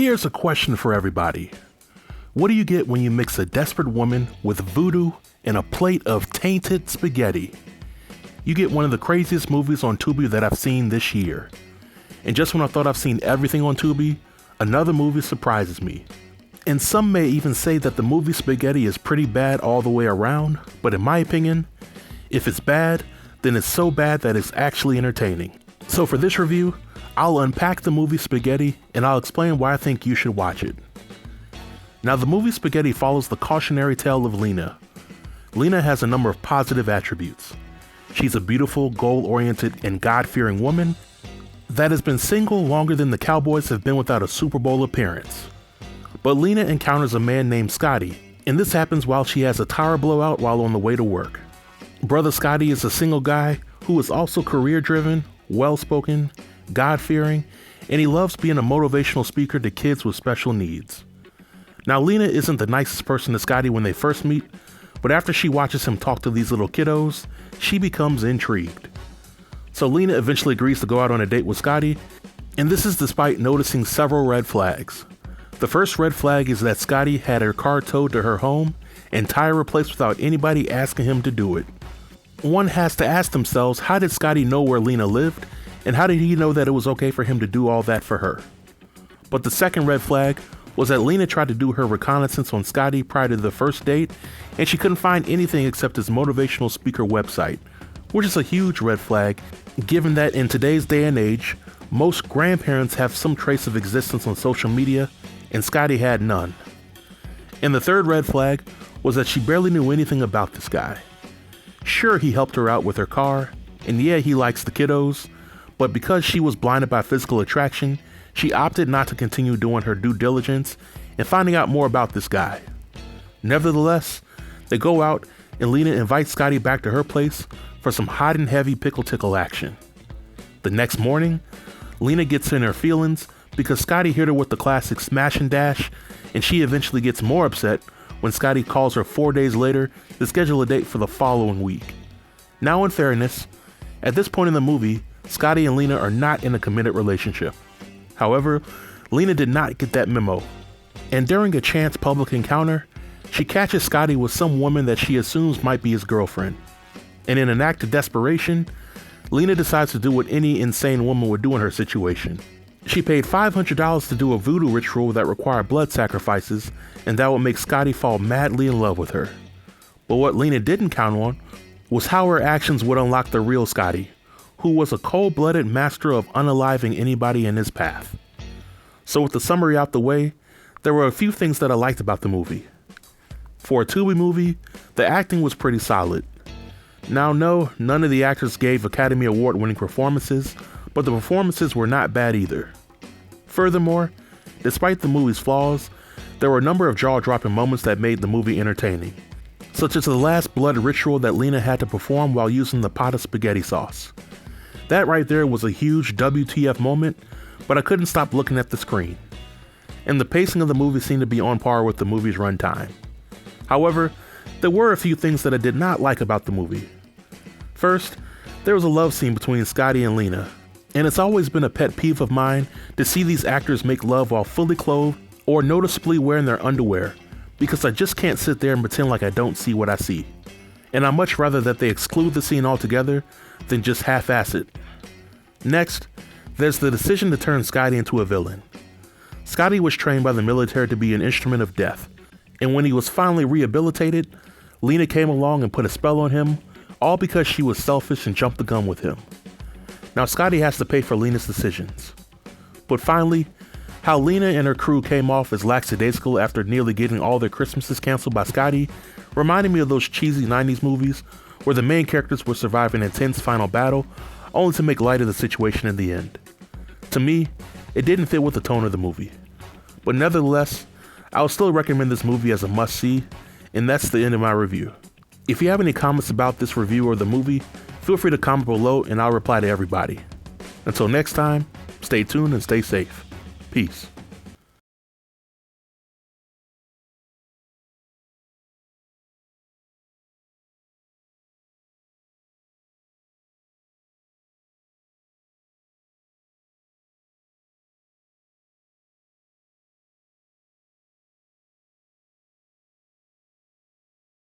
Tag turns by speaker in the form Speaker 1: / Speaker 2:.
Speaker 1: Here's a question for everybody. What do you get when you mix a desperate woman with voodoo and a plate of tainted spaghetti? You get one of the craziest movies on Tubi that I've seen this year. And just when I thought I've seen everything on Tubi, another movie surprises me. And some may even say that the movie Spaghetti is pretty bad all the way around, but in my opinion, if it's bad, then it's so bad that it's actually entertaining. So for this review, I'll unpack the movie Spaghetti and I'll explain why I think you should watch it. Now, the movie Spaghetti follows the cautionary tale of Lena. Lena has a number of positive attributes. She's a beautiful, goal-oriented, and God-fearing woman that has been single longer than the Cowboys have been without a Super Bowl appearance. But Lena encounters a man named Scotty, and this happens while she has a tire blowout while on the way to work. Brother Scotty is a single guy who is also career-driven, well-spoken, God-fearing, and he loves being a motivational speaker to kids with special needs. Now, Lena isn't the nicest person to Scotty when they first meet, but after she watches him talk to these little kiddos, she becomes intrigued. So Lena eventually agrees to go out on a date with Scotty, and this is despite noticing several red flags. The first red flag is that Scotty had her car towed to her home and tire replaced without anybody asking him to do it. One has to ask themselves, how did Scotty know where Lena lived, and how did he know that it was okay for him to do all that for her? But the second red flag was that Lena tried to do her reconnaissance on Scotty prior to the first date, and she couldn't find anything except his motivational speaker website, which is a huge red flag, given that in today's day and age, most grandparents have some trace of existence on social media, and Scotty had none. And the third red flag was that she barely knew anything about this guy. Sure, he helped her out with her car, and yeah, he likes the kiddos, but because she was blinded by physical attraction, she opted not to continue doing her due diligence and finding out more about this guy. Nevertheless, they go out and Lena invites Scotty back to her place for some hot and heavy pickle tickle action. The next morning, Lena gets in her feelings because Scotty hit her with the classic smash and dash, and she eventually gets more upset when Scotty calls her 4 days later to schedule a date for the following week. Now, in fairness, at this point in the movie, Scotty and Lena are not in a committed relationship. However, Lena did not get that memo, and during a chance public encounter, she catches Scotty with some woman that she assumes might be his girlfriend. And in an act of desperation, Lena decides to do what any insane woman would do in her situation. She paid $500 to do a voodoo ritual that required blood sacrifices, and that would make Scotty fall madly in love with her. But what Lena didn't count on was how her actions would unlock the real Scotty, who was a cold-blooded master of unaliving anybody in his path. So with the summary out the way, there were a few things that I liked about the movie. For a Tubi movie, the acting was pretty solid. Now no, none of the actors gave Academy Award-winning performances, but the performances were not bad either. Furthermore, despite the movie's flaws, there were a number of jaw-dropping moments that made the movie entertaining, such as the last blood ritual that Lena had to perform while using the pot of spaghetti sauce. That right there was a huge WTF moment, but I couldn't stop looking at the screen. And the pacing of the movie seemed to be on par with the movie's runtime. However, there were a few things that I did not like about the movie. First, there was a love scene between Scotty and Lena, and it's always been a pet peeve of mine to see these actors make love while fully clothed or noticeably wearing their underwear, because I just can't sit there and pretend like I don't see what I see. And I'd much rather that they exclude the scene altogether than just half-ass it. Next, there's the decision to turn Scotty into a villain. Scotty was trained by the military to be an instrument of death, and when he was finally rehabilitated, Lena came along and put a spell on him, all because she was selfish and jumped the gun with him. Now Scotty has to pay for Lena's decisions. But finally, how Lena and her crew came off as lackadaisical after nearly getting all their Christmases canceled by Scotty reminded me of those cheesy 90s movies where the main characters would survive an intense final battle only to make light of the situation in the end. To me, it didn't fit with the tone of the movie. But nevertheless, I would still recommend this movie as a must-see, and that's the end of my review. If you have any comments about this review or the movie, feel free to comment below and I'll reply to everybody. Until next time, stay tuned and stay safe. Peace.